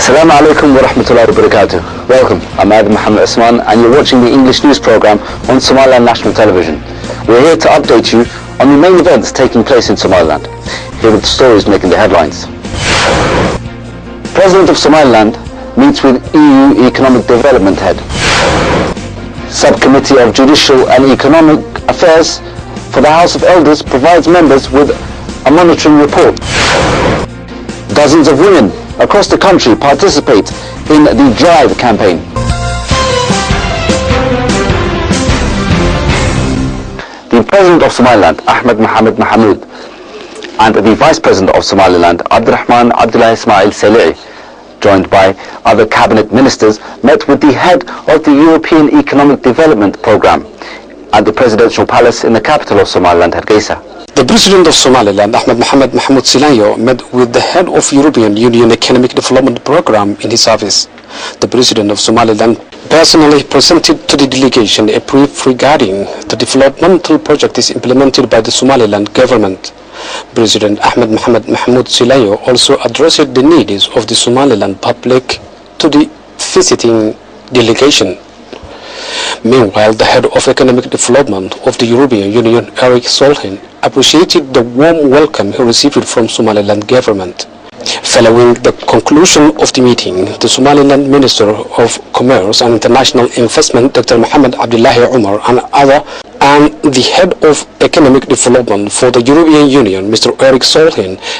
Assalamu alaikum wa rahmatullahi wa barakatuh. Welcome, I'm Adil Muhammad Usman and you're watching the English news program on Somaliland National Television. We're here to update you on the main events taking place in Somaliland. Here are the stories making the headlines. President of Somaliland meets with EU Economic Development Head. Subcommittee of Judicial and Economic Affairs for the House of Elders provides members with a monitoring report. Dozens of women across the country participate in the Drive campaign. The President of Somaliland, Ahmed Mohamed Mahamoud, and the Vice President of Somaliland, Abdurrahman Abdullah Ismail Salehi, joined by other cabinet ministers, met with the head of the European Economic Development Programme at the Presidential Palace in the capital of Somaliland, Hargeisa. The President of Somaliland, Ahmed Mohamed Mahamoud Silanyo, met with the head of European Union Economic Development Programme in his office. The President of Somaliland personally presented to the delegation a brief regarding the developmental projects implemented by the Somaliland government. President Ahmed Mohamed Mahamoud Silanyo also addressed the needs of the Somaliland public to the visiting delegation. Meanwhile, the head of economic development of the European Union, ENG Sa, appreciated the warm welcome he received from Somaliland government. Following the conclusion of the meeting, the Somaliland Minister of Commerce and International Investment, Dr. Mohamed Abdullahi Umar, and the head of economic development for the European Union, Mr. ENG Sa,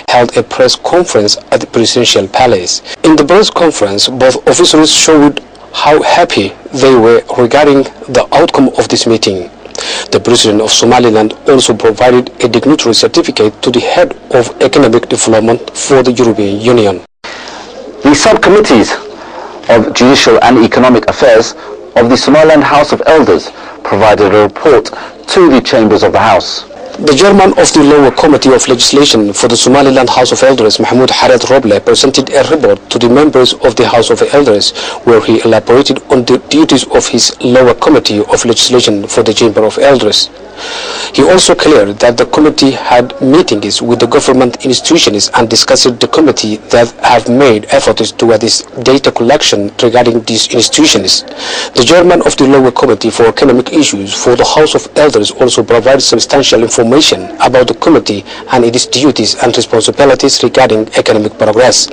held a press conference at the Presidential Palace. In the press conference, both officers showed how happy they were regarding the outcome of this meeting. The President of Somaliland also provided a dignitary certificate to the head of economic development for the European Union. The subcommittees of Judicial and Economic Affairs of the Somaliland House of Elders provided a report to the chambers of the House. The chairman of the lower committee of legislation for the Somaliland House of Elders, Mahmoud Hared Roble, presented a report to the members of the House of Elders, where he elaborated on the duties of his lower committee of legislation for the Chamber of Elders. He also cleared that the committee had meetings with the government institutions and discussed the committee that have made efforts towards data collection regarding these institutions. The chairman of the lower committee for economic issues for the House of Elders also provided substantial information about the committee and its duties and responsibilities regarding economic progress.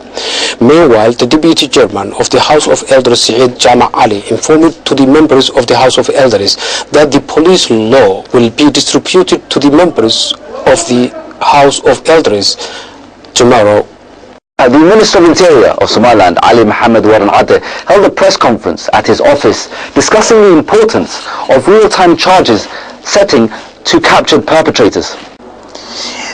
Meanwhile, the deputy chairman of the House of Elders, Saeed Jama Ali, informed to the members of the House of Elders that the police law will be distributed to the members of the House of Elders tomorrow. The Minister of Interior of Somaliland, Ali Mohammed Waran Ade, held a press conference at his office discussing the importance of real-time charges setting to captured perpetrators.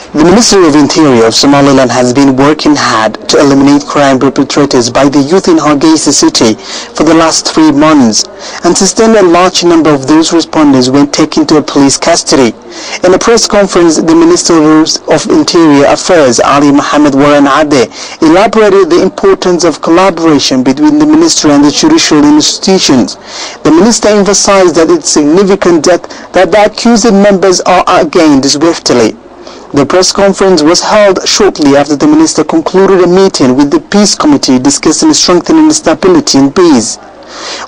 The Ministry of Interior of Somaliland has been working hard to eliminate crime perpetrators by the youth in Hargeisa city for the last 3 months, and since then a large number of those respondents were taken to police custody. In a press conference, the Minister of Interior Affairs, Ali Mohamed Waran Ade, elaborated the importance of collaboration between the ministry and the judicial institutions. The minister emphasized that it's significant that the accused members are gained swiftly. The press conference was held shortly after the minister concluded a meeting with the Peace Committee discussing strengthening stability and peace.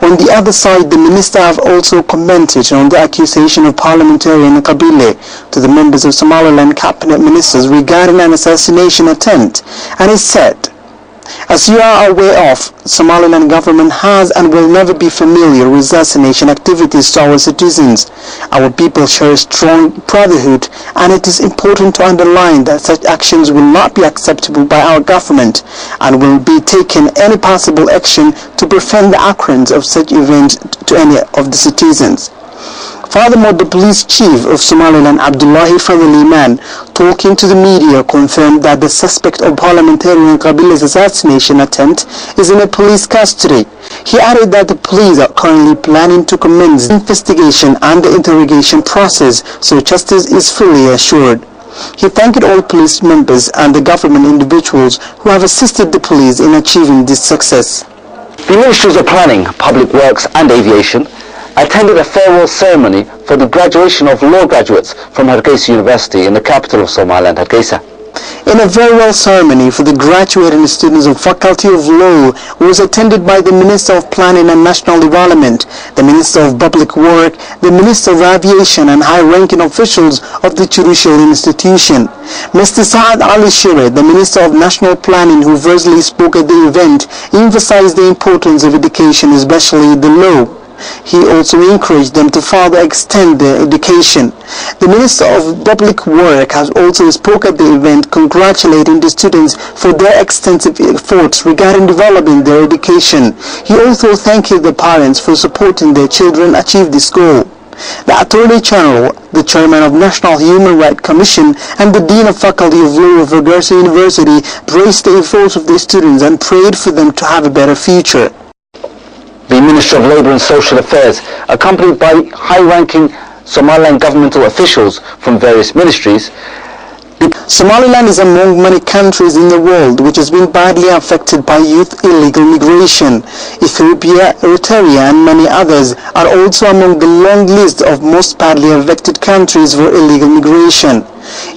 On the other side, the minister have also commented on the accusation of parliamentarian Kabile to the members of Somaliland cabinet ministers regarding an assassination attempt, and he said, "As you are aware of, Somaliland government has and will never be familiar with assassination activities to our citizens. Our people share a strong brotherhood, and it is important to underline that such actions will not be acceptable by our government and will be taken any possible action to prevent the occurrence of such events to any of the citizens." Furthermore, the police chief of Somaliland, Abdullahi Fadhili Man, talking to the media, confirmed that the suspect of parliamentarian Kabile's assassination attempt is in a police custody. He added that the police are currently planning to commence the investigation and the interrogation process, so justice is fully assured. He thanked all police members and the government individuals who have assisted the police in achieving this success. The Ministries of Planning, Public Works and Aviation attended a farewell ceremony for the graduation of law graduates from Hargeisa University in the capital of Somaliland, Hargeisa. In a farewell ceremony for the graduating students of Faculty of Law was attended by the Minister of Planning and National Development, the Minister of Public Work, the Minister of Aviation and high-ranking officials of the judicial institution. Mr. Saad Ali Shire, the Minister of National Planning, who firstly spoke at the event, emphasized the importance of education, especially the law. He also encouraged them to further extend their education. The Minister of Public Work has also spoken at the event, congratulating the students for their extensive efforts regarding developing their education. He also thanked the parents for supporting their children achieve this goal. The Attorney General, the Chairman of National Human Rights Commission, and the Dean of Faculty of Law of Garissa University praised the efforts of the students and prayed for them to have a better future. The Minister of Labour and Social Affairs, accompanied by high-ranking Somaliland governmental officials from various ministries. Somaliland is among many countries in the world which has been badly affected by youth illegal migration. Ethiopia, Eritrea and many others are also among the long list of most badly affected countries for illegal migration.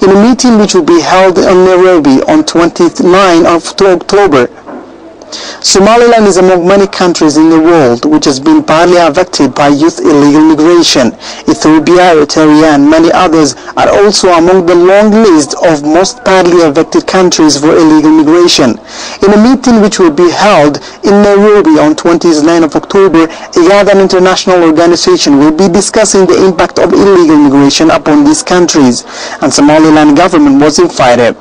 In a meeting which will be held in Nairobi on 29th of October, Somaliland is among many countries in the world which has been badly affected by youth illegal migration. Ethiopia, Eritrea and many others are also among the long list of most badly affected countries for illegal migration. In a meeting which will be held in Nairobi on 29th of October, an international organization will be discussing the impact of illegal migration upon these countries, and Somaliland government was invited.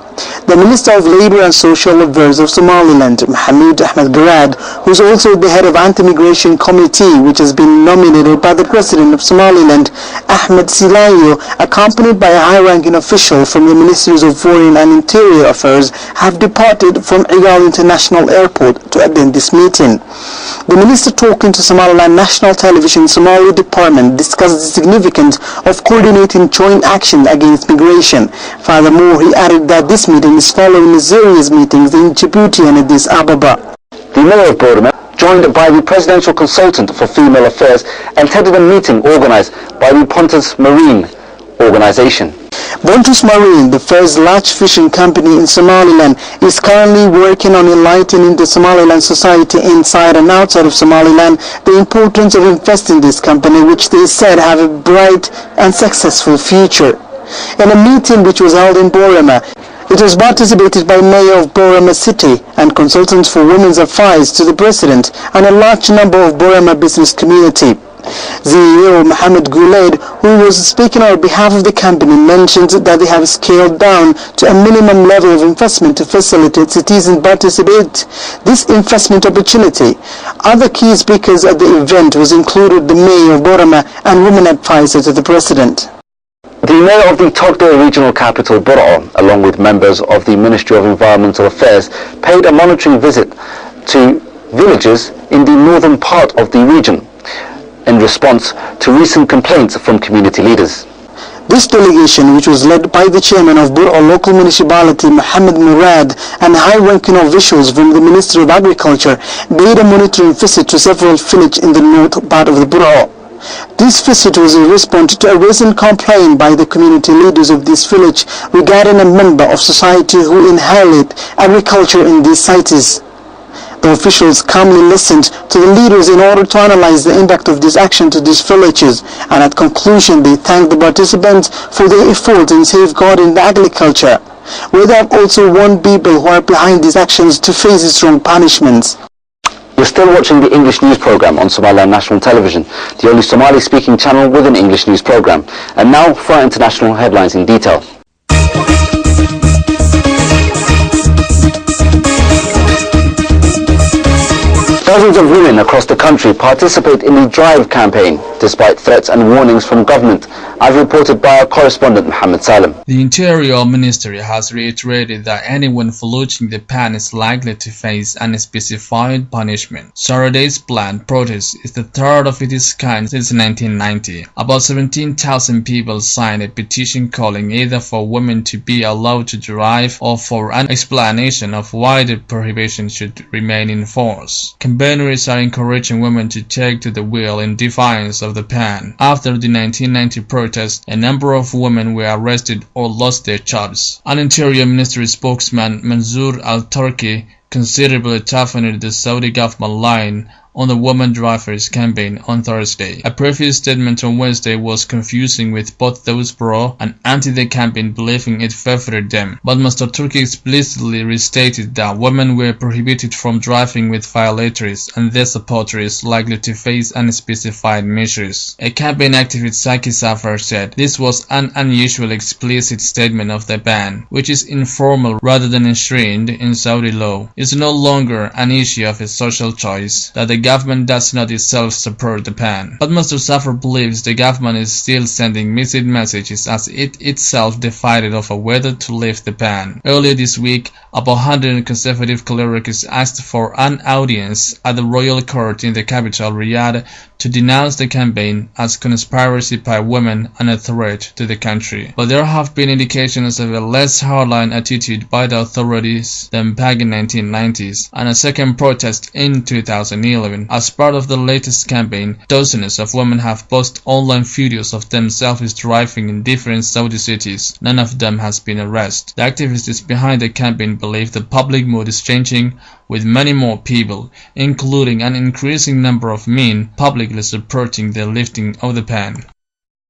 The Minister of Labour and Social Affairs of Somaliland, Mohammed Ahmed Garad, who is also the head of Anti-Migration Committee, which has been nominated by the President of Somaliland, Ahmed Silanyo, accompanied by a high-ranking official from the Ministries of Foreign and Interior Affairs, have departed from Igal International Airport to attend this meeting. The minister, talking to Somaliland National Television Somali Department, discussed the significance of coordinating joint action against migration. Furthermore, he added that this meeting is following a series of meetings in Djibouti and Addis Ababa. The Mayor of Boroma, joined by the Presidential Consultant for Female Affairs, attended a meeting organized by the Pontus Marine Organization. Pontus Marine, the first large fishing company in Somaliland, is currently working on enlightening the Somaliland society inside and outside of Somaliland the importance of investing in this company, which they said have a bright and successful future. In a meeting which was held in Boroma, it was participated by Mayor of Boroma City and consultants for women's affairs to the President and a large number of Boroma business community. CEO Mohammed Guled, who was speaking on behalf of the company, mentioned that they have scaled down to a minimum level of investment to facilitate citizens participate this investment opportunity. Other key speakers at the event was included the Mayor of Boroma and women advisor to the President. The Mayor of the Togdale regional capital, Borough, along with members of the Ministry of Environmental Affairs, paid a monitoring visit to villages in the northern part of the region in response to recent complaints from community leaders. This delegation, which was led by the chairman of Borough local municipality, Mohammed Murad, and high-ranking officials from the Ministry of Agriculture, made a monitoring visit to several villages in the north part of the Borough. This visit was in response to a recent complaint by the community leaders of this village regarding a member of society who inherit agriculture in these sites. The officials calmly listened to the leaders in order to analyze the impact of this action to these villages, and at conclusion they thanked the participants for their efforts in safeguarding the agriculture. We have also warned people who are behind these actions to face strong punishments. You're still watching the English news program on Somaliland National Television, the only Somali-speaking channel with an English news program. And now for our international headlines in detail. Thousands of women across the country participate in the Drive campaign, despite threats and warnings from government, as reported by our correspondent Mohammed Salim. The Interior Ministry has reiterated that anyone flouting the ban is likely to face unspecified punishment. Saturday's planned protest is the third of its kind since 1990. About 17,000 people signed a petition calling either for women to be allowed to drive or for an explanation of why the prohibition should remain in force. Campaigners Missionaries are encouraging women to take to the wheel in defiance of the ban. After the 1990 protest, a number of women were arrested or lost their jobs. An Interior Ministry spokesman, Mansour al-Turki, considerably toughened the Saudi government line on the woman drivers campaign on Thursday. A previous statement on Wednesday was confusing, with both those pro and anti the campaign believing it favored them. But Mr. Turki explicitly restated that women were prohibited from driving with violators and their supporters likely to face unspecified measures. A campaign activist, Saki Safar, said this was an unusually explicit statement of the ban, which is informal rather than enshrined in Saudi law. It's no longer an issue of a social choice that the government does not itself support the ban. But Mr. Safar believes the government is still sending mixed messages as it itself decided over whether to lift the ban. Earlier this week, about 100 conservative clerics asked for an audience at the royal court in the capital, Riyadh, to denounce the campaign as conspiracy by women and a threat to the country. But there have been indications of a less hardline attitude by the authorities than back in 1990s, and a second protest in 2011. As part of the latest campaign, dozens of women have posted online videos of themselves driving in different Saudi cities. None of them has been arrested. The activists behind the campaign believe the public mood is changing, with many more people, including an increasing number of men, publicly supporting the lifting of the ban.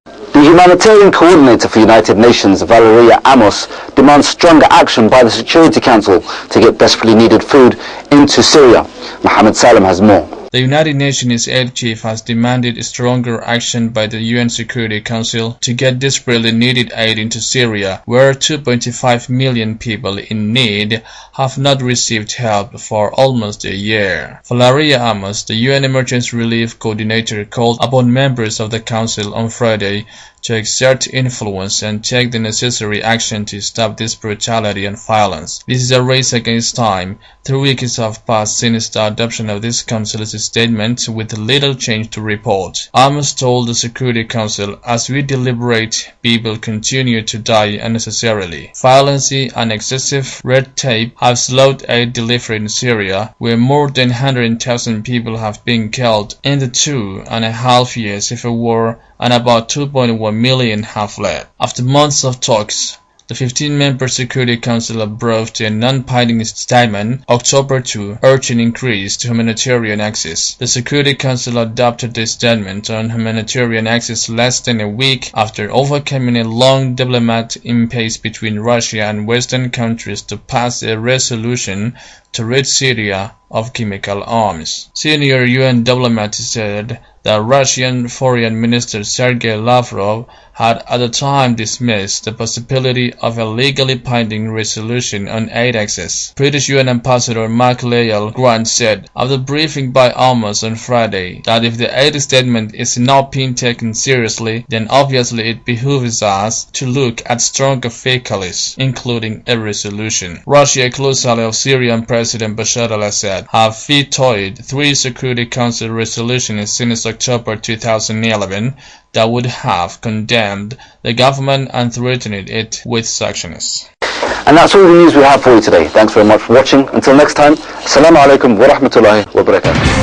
The humanitarian coordinator for United Nations, Valeria Amos, demands stronger action by the Security Council to get desperately needed food into Syria. Mohammed Salam has more. The United Nations aid chief has demanded stronger action by the UN Security Council to get desperately needed aid into Syria, where 2.5 million people in need have not received help for almost a year. Valeria Amos, the UN Emergency Relief Coordinator, called upon members of the Council on Friday to exert influence and take the necessary action to stop this brutality and violence. This is a race against time. 3 weeks have passed since the adoption of this Council's statement, with little change to report. Amos told the Security Council, "As we deliberate, people continue to die unnecessarily. Violence and excessive red tape have slowed aid delivery in Syria, where more than 100,000 people have been killed in the 2.5 years of a war, and about 2.1 million have fled." After months of talks, the 15-member Security Council approved a non-binding statement October 2 urging increased humanitarian access. The Security Council adopted the statement on humanitarian access less than a week after overcoming a long diplomatic impasse between Russia and Western countries to pass a resolution to rid Syria of chemical arms. Senior UN diplomat said that Russian Foreign Minister Sergei Lavrov had at the time dismissed the possibility of a legally binding resolution on aid access. British UN Ambassador Mark Lyall Grant said of the briefing by Amos on Friday that if the aid statement is not being taken seriously, then obviously it behooves us to look at stronger vehicles, including a resolution. Russia, a close ally of Syrian President Bashar al-Assad, have vetoed 3 Security Council resolutions since October 2011 that would have condemned the government and threatened it with sanctions. And that's all the news we have for you today. Thanks very much for watching. Until next time, Assalamu alaikum wa rahmatullahi wa barakatuh.